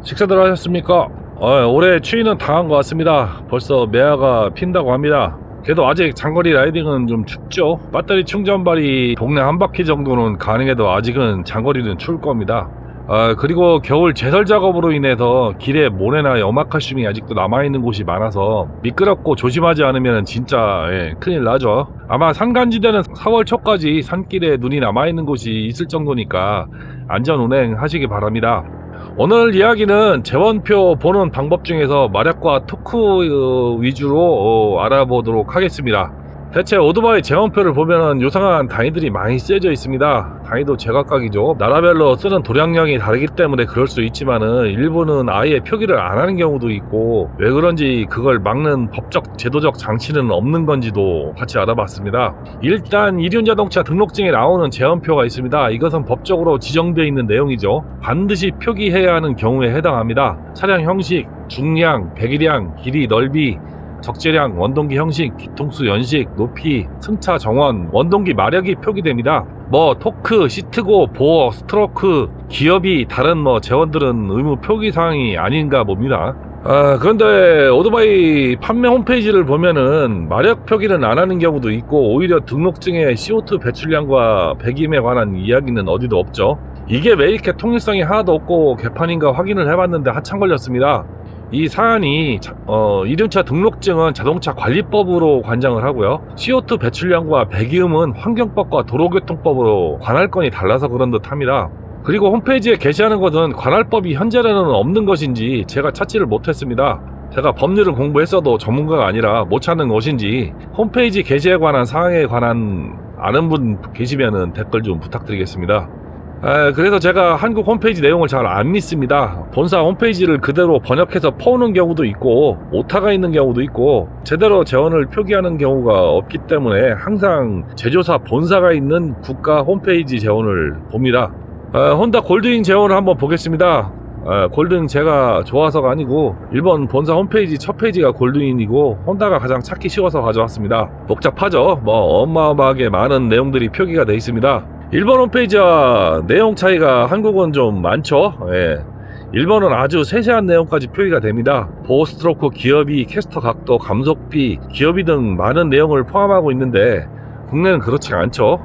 식사들 하셨습니까? 올해 추위는 당한 것 같습니다. 벌써 매화가 핀다고 합니다. 그래도 아직 장거리 라이딩은 좀 춥죠. 배터리 충전발이 동네 한 바퀴 정도는 가능해도 아직은 장거리는 추울 겁니다. 그리고 겨울 제설 작업으로 인해서 길에 모래나 염화칼슘이 아직도 남아있는 곳이 많아서 미끄럽고 조심하지 않으면 진짜 큰일 나죠. 아마 산간지대는 4월 초까지 산길에 눈이 남아있는 곳이 있을 정도니까 안전 운행 하시기 바랍니다. 오늘 이야기는 재원표 보는 방법 중에서 마력과 토크 위주로 알아보도록 하겠습니다. 대체 오토바이 재원표를 보면은 요상한 단위들이 많이 쓰여져 있습니다. 단위도 제각각이죠. 나라별로 쓰는 도량량이 다르기 때문에 그럴 수 있지만은 일부는 아예 표기를 안 하는 경우도 있고 왜 그런지 그걸 막는 법적 제도적 장치는 없는 건지도 같이 알아봤습니다. 일단 이륜자동차 등록증에 나오는 재원표가 있습니다. 이것은 법적으로 지정되어 있는 내용이죠. 반드시 표기해야 하는 경우에 해당합니다. 차량 형식, 중량, 배기량, 길이, 넓이, 적재량, 원동기 형식, 뒤통수 연식, 높이, 승차 정원, 원동기 마력이 표기됩니다. 토크, 시트고, 보어, 스트로크, 기업이 다른 재원들은 의무 표기사항이 아닌가 봅니다. 그런데 오토바이 판매 홈페이지를 보면은 마력 표기는 안 하는 경우도 있고 오히려 등록증에 CO2 배출량과 배기음에 관한 이야기는 어디도 없죠. 이게 왜 이렇게 통일성이 하나도 없고 개판인가 확인을 해봤는데 한참 걸렸습니다. 이 사안이 이륜차 등록증은 자동차 관리법으로 관장을 하고요. CO2 배출량과 배기음은 환경법과 도로교통법으로 관할권이 달라서 그런 듯 합니다. 그리고 홈페이지에 게시하는 것은 관할법이 현재는 없는 것인지 제가 찾지를 못했습니다. 제가 법률을 공부했어도 전문가가 아니라 못 찾는 것인지 홈페이지 게시에 관한 사항에 관한 아는 분 계시면 댓글 좀 부탁드리겠습니다. 그래서 제가 한국 홈페이지 내용을 잘 안 믿습니다. 본사 홈페이지를 그대로 번역해서 퍼오는 경우도 있고 오타가 있는 경우도 있고 제대로 재원을 표기하는 경우가 없기 때문에 항상 제조사 본사가 있는 국가 홈페이지 재원을 봅니다. 혼다 골드윙 재원을 한번 보겠습니다. 골드윙 제가 좋아서가 아니고 일본 본사 홈페이지 첫 페이지가 골드윙이고 혼다가 가장 찾기 쉬워서 가져왔습니다. 복잡하죠. 어마어마하게 많은 내용들이 표기가 되어 있습니다. 일본 홈페이지와 내용 차이가 한국은 좀 많죠. 일본은 아주 세세한 내용까지 표기가 됩니다. 보호 스트로크, 기어비, 캐스터 각도, 감속비, 기어비 등 많은 내용을 포함하고 있는데 국내는 그렇지 않죠.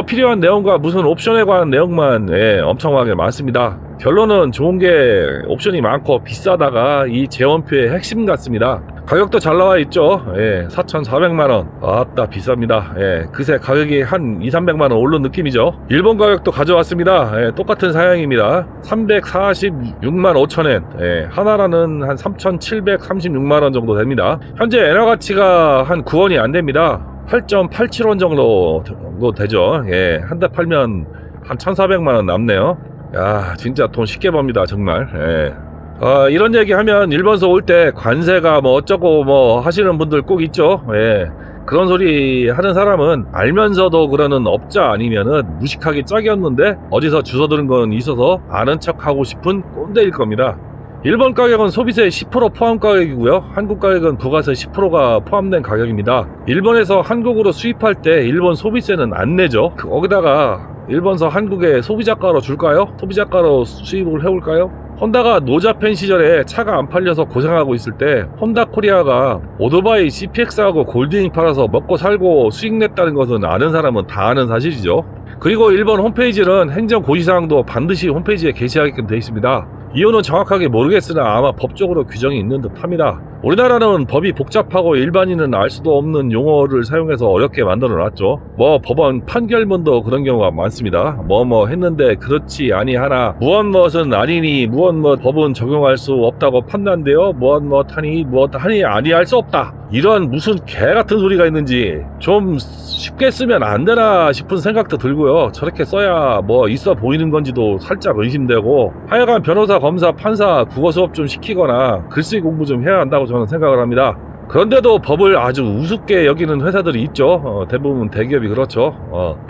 필요한 내용과 무슨 옵션에 관한 내용만 엄청나게 많습니다. 결론은 좋은 게 옵션이 많고 비싸다가 이 재원표의 핵심 같습니다. 가격도 잘 나와 있죠. 4,400만원. 아따 비쌉니다. 그새 가격이 한 2,300만원 오른 느낌이죠. 일본 가격도 가져왔습니다. 똑같은 사양입니다. 346만 5천엔. 하나라는 한 3,736만원 정도 됩니다. 현재 엔화 가치가 한 9원이 안 됩니다. 8.87원 정도 되죠. 한 대 팔면 한 1,400만원 남네요. 야, 진짜 돈 쉽게 법니다, 정말. 이런 얘기 하면 일본서 올 때 관세가 어쩌고 하시는 분들 꼭 있죠. 그런 소리 하는 사람은 알면서도 그러는 업자 아니면은 무식하게 짝이었는데 어디서 주워 들은 건 있어서 아는 척 하고 싶은 꼰대일 겁니다. 일본 가격은 소비세 10% 포함 가격이고요. 한국 가격은 부가세 10%가 포함된 가격입니다. 일본에서 한국으로 수입할 때 일본 소비세는 안 내죠. 거기다가 일본서 한국에 소비자가로 줄까요? 소비자가로 수입을 해올까요? 혼다가 노자펜 시절에 차가 안 팔려서 고생하고 있을 때 혼다 코리아가 오토바이 CPX하고 골드윙 팔아서 먹고 살고 수익 냈다는 것은 아는 사람은 다 아는 사실이죠. 그리고 일본 홈페이지는 행정 고시사항도 반드시 홈페이지에 게시하게끔 되어 있습니다. 이유는 정확하게 모르겠으나 아마 법적으로 규정이 있는 듯 합니다. 우리나라는 법이 복잡하고 일반인은 알 수도 없는 용어를 사용해서 어렵게 만들어 놨죠. 법원 판결문도 그런 경우가 많습니다. 했는데 그렇지 아니하나 무엇은 아니니 무엇 법은 적용할 수 없다고 판단되어 무엇하니 아니할 수 없다. 이런 무슨 개 같은 소리가 있는지 좀 쉽게 쓰면 안 되나 싶은 생각도 들고요. 저렇게 써야 있어 보이는 건지도 살짝 의심되고 하여간 변호사, 검사, 판사 국어 수업 좀 시키거나 글쓰기 공부 좀 해야 한다고 저는 생각을 합니다. 그런데도 법을 아주 우습게 여기는 회사들이 있죠. 대부분 대기업이 그렇죠.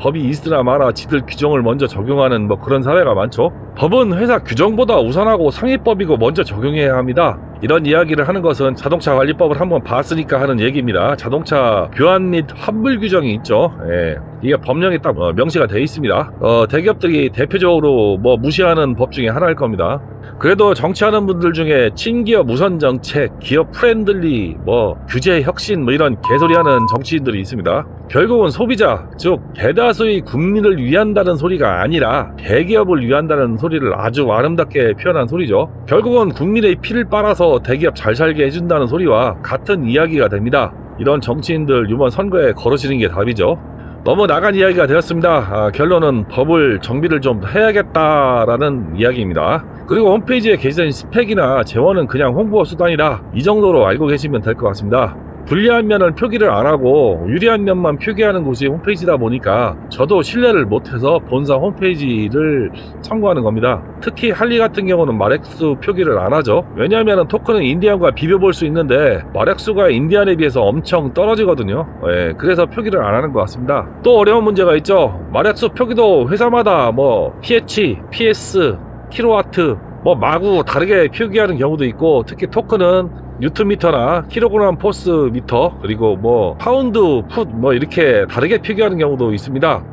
법이 있으나 마나 지들 규정을 먼저 적용하는 그런 사례가 많죠. 법은 회사 규정보다 우선하고 상위법이고 먼저 적용해야 합니다. 이런 이야기를 하는 것은 자동차 관리법을 한번 봤으니까 하는 얘기입니다. 자동차 교환 및 환불 규정이 있죠. 예, 이게 법령에 딱 명시가 되어 있습니다. 대기업들이 대표적으로 뭐 무시하는 법 중에 하나일 겁니다. 그래도 정치하는 분들 중에 친기업 우선 정책, 기업 프렌들리, 뭐 규제 혁신 뭐 이런 개소리 하는 정치인들이 있습니다. 결국은 소비자, 즉 대다수의 국민을 위한다는 소리가 아니라 대기업을 위한다는 소리를 아주 아름답게 표현한 소리죠. 결국은 국민의 피를 빨아서 대기업 잘 살게 해준다는 소리와 같은 이야기가 됩니다. 이런 정치인들 이번 선거에 걸으시는 게 답이죠. 너무 나간 이야기가 되었습니다. 결론은 법을 정비를 좀 해야겠다라는 이야기입니다. 그리고 홈페이지에 게시된 스펙이나 재원은 그냥 홍보 수단이라 이 정도로 알고 계시면 될 것 같습니다. 불리한 면은 표기를 안 하고 유리한 면만 표기하는 곳이 홈페이지다 보니까 저도 신뢰를 못해서 본사 홈페이지를 참고하는 겁니다. 특히 할리 같은 경우는 마력수 표기를 안 하죠. 왜냐하면 토큰은 인디안과 비벼볼 수 있는데 마력수가 인디안에 비해서 엄청 떨어지거든요. 예, 그래서 표기를 안 하는 것 같습니다. 또 어려운 문제가 있죠. 마력수 표기도 회사마다 뭐 PH, PS, 킬로와트 뭐 마구 다르게 표기하는 경우도 있고, 특히 토큰은 뉴턴미터나 킬로그램 포스 미터, 그리고 뭐 파운드, 풋 뭐 이렇게 다르게 표기하는 경우도 있습니다.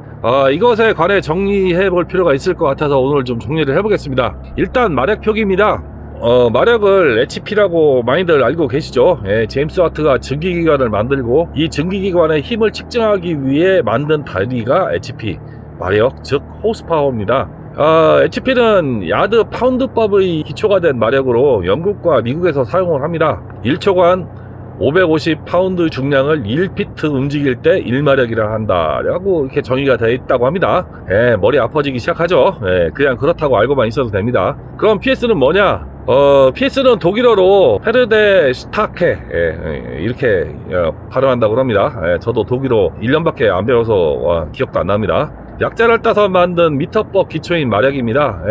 이것에 관해 정리해 볼 필요가 있을 것 같아서 오늘 좀 정리를 해보겠습니다. 일단 마력 표기입니다. 마력을 HP라고 많이들 알고 계시죠. 예, 제임스 와트가 증기기관을 만들고 이 증기기관의 힘을 측정하기 위해 만든 단위가 HP, 마력, 즉 호스파워입니다. HP는 야드 파운드법의 기초가 된 마력으로 영국과 미국에서 사용을 합니다. 1초간 550 파운드 중량을 1피트 움직일 때 1마력이라 한다라고 이렇게 정의가 되어 있다고 합니다. 예, 머리 아파지기 시작하죠. 예, 그냥 그렇다고 알고만 있어도 됩니다. 그럼 PS는 뭐냐? PS는 독일어로 페르데 슈타케, 이렇게 발음한다고 합니다. 저도 독일어 1년밖에 안 배워서 기억도 안 납니다. 약자를 따서 만든 미터법 기초인 마력입니다.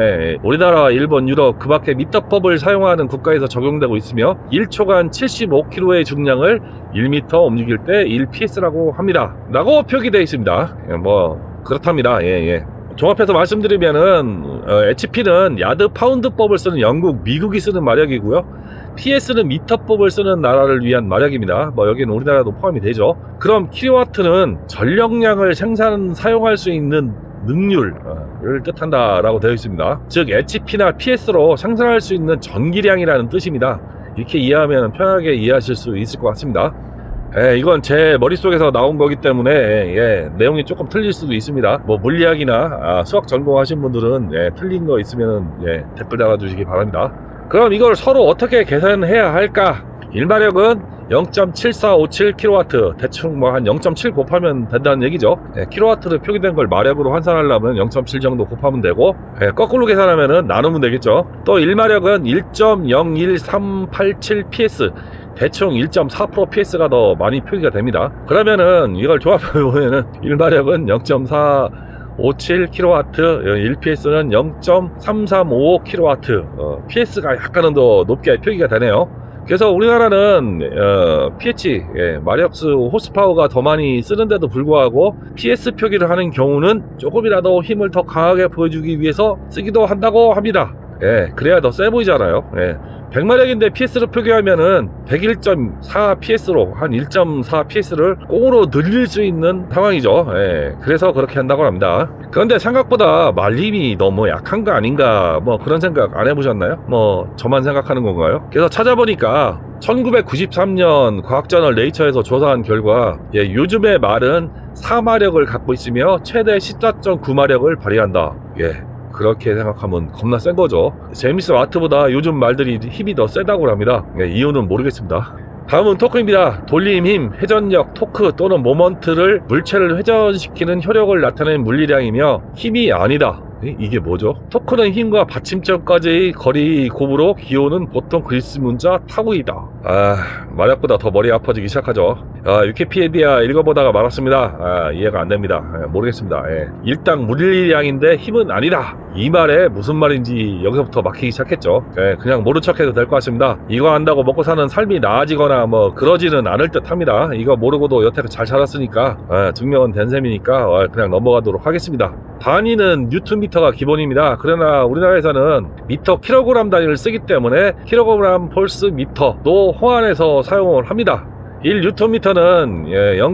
우리나라, 일본, 유럽 그 밖에 미터법을 사용하는 국가에서 적용되고 있으며 1초간 75kg의 중량을 1m 움직일 때 1ps라고 합니다 라고 표기되어 있습니다. 뭐 그렇답니다. 종합해서 말씀드리면은 HP는 야드 파운드법을 쓰는 영국, 미국이 쓰는 마력이고요. PS는 미터법을 쓰는 나라를 위한 마력입니다. 뭐 여기는 우리나라도 포함이 되죠. 그럼 킬로와트는 전력량을 사용할 수 있는 능률을 뜻한다라고 되어 있습니다. 즉 HP나 PS로 생산할 수 있는 전기량이라는 뜻입니다. 이렇게 이해하면 편하게 이해하실 수 있을 것 같습니다. 이건 제 머릿속에서 나온 거기 때문에 내용이 조금 틀릴 수도 있습니다. 뭐 물리학이나 수학 전공하신 분들은 틀린 거 있으면 댓글 달아주시기 바랍니다. 그럼 이걸 서로 어떻게 계산해야 할까? 1마력은 0.7457kW, 대충 뭐 한 0.7 곱하면 된다는 얘기죠. 킬로와트로 표기된 걸 마력으로 환산하려면 0.7 정도 곱하면 되고, 거꾸로 계산하면은 나누면 되겠죠. 또 1마력은 1.01387PS, 대충 1.4% PS가 더 많이 표기가 됩니다. 그러면은 이걸 조합해보면은 1마력은 0.457kW, 1PS는 0.3355kW, PS가 약간은 더 높게 표기가 되네요. 그래서 우리나라는 PH, 마력수 호스파워가 더 많이 쓰는데도 불구하고 PS 표기를 하는 경우는 조금이라도 힘을 더 강하게 보여주기 위해서 쓰기도 한다고 합니다. 그래야 더 세 보이잖아요. 100마력인데 PS로 표기하면은 101.4 PS로 한 1.4 PS를 꽁으로 늘릴 수 있는 상황이죠. 그래서 그렇게 한다고 합니다. 그런데 생각보다 말림이 너무 약한 거 아닌가, 뭐 그런 생각 안 해보셨나요? 뭐 저만 생각하는 건가요? 그래서 찾아보니까 1993년 과학저널 네이처에서 조사한 결과 요즘의 말은 4마력을 갖고 있으며 최대 14.9마력을 발휘한다. 그렇게 생각하면 겁나 센 거죠. 제임스 와트보다 요즘 말들이 힘이 더 세다고 합니다. 이유는 모르겠습니다. 다음은 토크입니다. 돌림 힘, 회전력, 토크 또는 모먼트를 물체를 회전시키는 효력을 나타내는 물리량이며 힘이 아니다. 이게 뭐죠? 토크는 힘과 받침점까지의 거리 곱으로 기호는 보통 그리스 문자 타우이다. 마력보다 더 머리 아파지기 시작하죠. 위키피디아 읽어보다가 말았습니다. 이해가 안 됩니다. 모르겠습니다. 일당 물리량인데 힘은 아니다. 이 말에 무슨 말인지 여기서부터 막히기 시작했죠. 그냥 모른 척해도 될 것 같습니다. 이거 한다고 먹고 사는 삶이 나아지거나 뭐 그러지는 않을 듯 합니다. 이거 모르고도 여태껏 잘 살았으니까 증명은 된 셈이니까 그냥 넘어가도록 하겠습니다. 단위는 뉴턴미터가 기본입니다. 그러나 우리나라에서는 미터 킬로그램 단위를 쓰기 때문에 킬로그램 폴스 미터도 호환해서 사용을 합니다. 1뉴턴미터는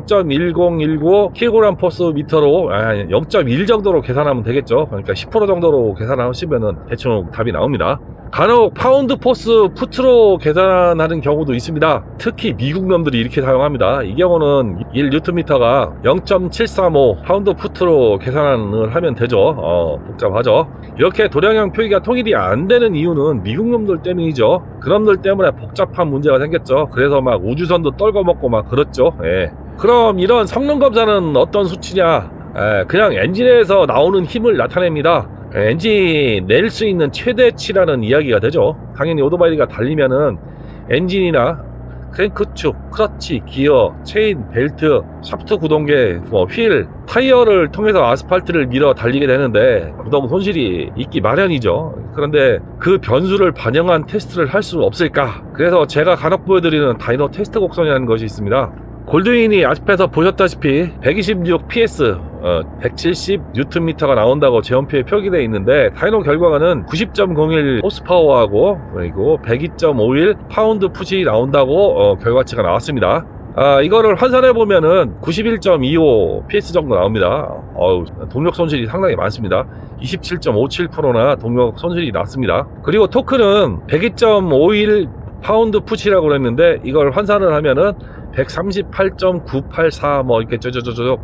0.1019 kg 폴스 미터로 0.1 정도로 계산하면 되겠죠. 그러니까 10% 정도로 계산하시면 대충 답이 나옵니다. 간혹 파운드 포스 푸트로 계산하는 경우도 있습니다. 특히 미국 놈들이 이렇게 사용합니다. 이 경우는 1뉴턴미터가 0.735 파운드 푸트로 계산을 하면 되죠. 복잡하죠. 이렇게 도량형 표기가 통일이 안 되는 이유는 미국 놈들 때문이죠. 그놈들 때문에 복잡한 문제가 생겼죠. 그래서 막 우주선도 떨궈먹고 막 그렇죠. 그럼 이런 성능 검사는 어떤 수치냐? 그냥 엔진에서 나오는 힘을 나타냅니다. 엔진이 낼 수 있는 최대치라는 이야기가 되죠. 당연히 오토바이가 달리면은 엔진이나 크랭크축, 크러치, 기어, 체인, 벨트, 샤프트 구동계, 휠, 타이어를 통해서 아스팔트를 밀어 달리게 되는데 구동 손실이 있기 마련이죠. 그런데 그 변수를 반영한 테스트를 할 수 없을까? 그래서 제가 간혹 보여드리는 다이노 테스트 곡선이라는 것이 있습니다. 골드윈이 앞에서 보셨다시피 126 PS 170 뉴턴미터가 나온다고 제원표에 표기되어 있는데 다이노 결과가는 90.01 호스파워하고 그리고 102.51 파운드 풋이 나온다고 결과치가 나왔습니다. 이거를 환산해 보면은 91.25 PS 정도 나옵니다. 동력 손실이 상당히 많습니다. 27.57%나 동력 손실이 났습니다. 그리고 토크는 102.51 파운드 풋이라고 그랬는데 이걸 환산을 하면은 138.984 뭐 이렇게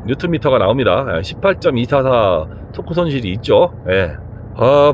뉴턴미터가 나옵니다. 18.244 토크 손실이 있죠.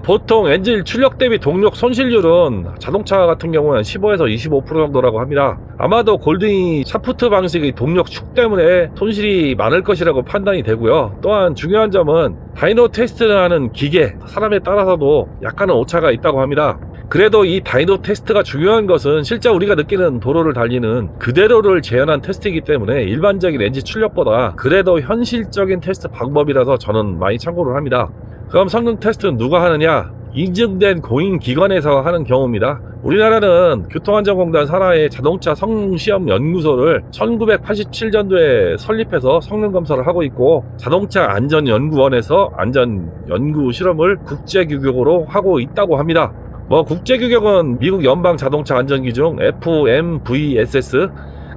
보통 엔진 출력 대비 동력 손실률은 자동차 같은 경우는 15에서 25% 정도라고 합니다. 아마도 골드윙 샤프트 방식의 동력 축 때문에 손실이 많을 것이라고 판단이 되고요. 또한 중요한 점은 다이노 테스트를 하는 기계, 사람에 따라서도 약간은 오차가 있다고 합니다. 그래도 이 다이노 테스트가 중요한 것은 실제 우리가 느끼는 도로를 달리는 그대로를 재현한 테스트이기 때문에 일반적인 엔진 출력보다 그래도 현실적인 테스트 방법이라서 저는 많이 참고를 합니다. 그럼 성능 테스트는 누가 하느냐? 인증된 공인기관에서 하는 경우입니다. 우리나라는 교통안전공단 산하의 자동차 성능시험 연구소를 1987년도에 설립해서 성능검사를 하고 있고 자동차 안전연구원에서 안전연구 실험을 국제규격으로 하고 있다고 합니다. 국제규격은 미국 연방 자동차 안전기준 FMVSS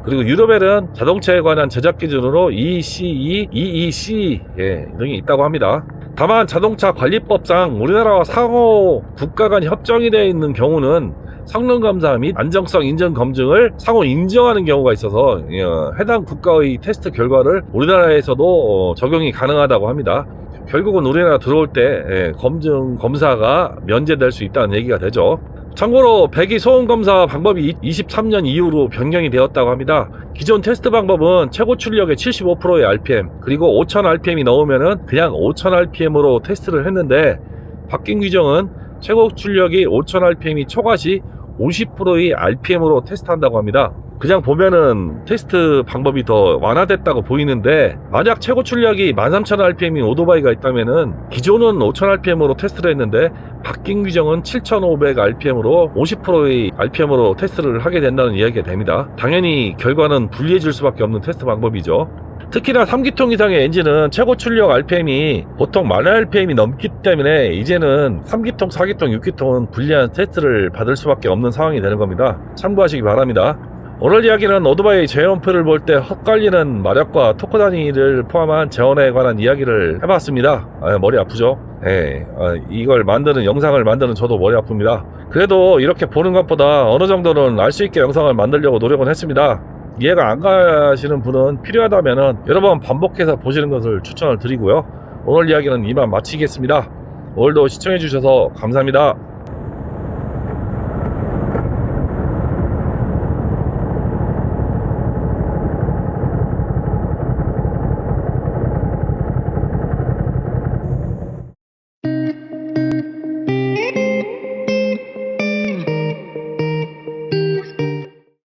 그리고 유럽에는 자동차에 관한 제작 기준으로 ECE, EEC 등이 있다고 합니다. 다만 자동차 관리법상 우리나라와 상호 국가 간 협정이 되어 있는 경우는 성능검사 및 안정성 인증 검증을 상호 인정하는 경우가 있어서 해당 국가의 테스트 결과를 우리나라에서도 적용이 가능하다고 합니다. 결국은 우리나라 들어올 때 검사가 면제될 수 있다는 얘기가 되죠. 참고로 배기 소음 검사 방법이 23년 이후로 변경이 되었다고 합니다. 기존 테스트 방법은 최고 출력의 75%의 RPM 그리고 5000rpm이 넘으면은 그냥 5000rpm으로 테스트를 했는데 바뀐 규정은 최고 출력이 5000rpm이 초과시 50%의 RPM으로 테스트한다고 합니다. 그냥 보면은 테스트 방법이 더 완화됐다고 보이는데 만약 최고 출력이 13000rpm인 오토바이가 있다면은 기존은 5000rpm으로 테스트를 했는데 바뀐 규정은 7500rpm으로 50%의 rpm으로 테스트를 하게 된다는 이야기가 됩니다. 당연히 결과는 불리해질 수밖에 없는 테스트 방법이죠. 특히나 3기통 이상의 엔진은 최고 출력 RPM이 보통 10,000rpm이 넘기 때문에 이제는 3기통, 4기통, 6기통은 불리한 테스트를 받을 수밖에 없는 상황이 되는 겁니다. 참고하시기 바랍니다. 오늘 이야기는 오토바이 제원표를 볼 때 헛갈리는 마력과 토크 단위를 포함한 제원에 관한 이야기를 해봤습니다. 머리 아프죠? 이걸 만드는 영상을 만드는 저도 머리 아픕니다. 그래도 이렇게 보는 것보다 어느 정도는 알 수 있게 영상을 만들려고 노력은 했습니다. 이해가 안 가시는 분은 필요하다면 여러 번 반복해서 보시는 것을 추천을 드리고요. 오늘 이야기는 이만 마치겠습니다. 오늘도 시청해 주셔서 감사합니다.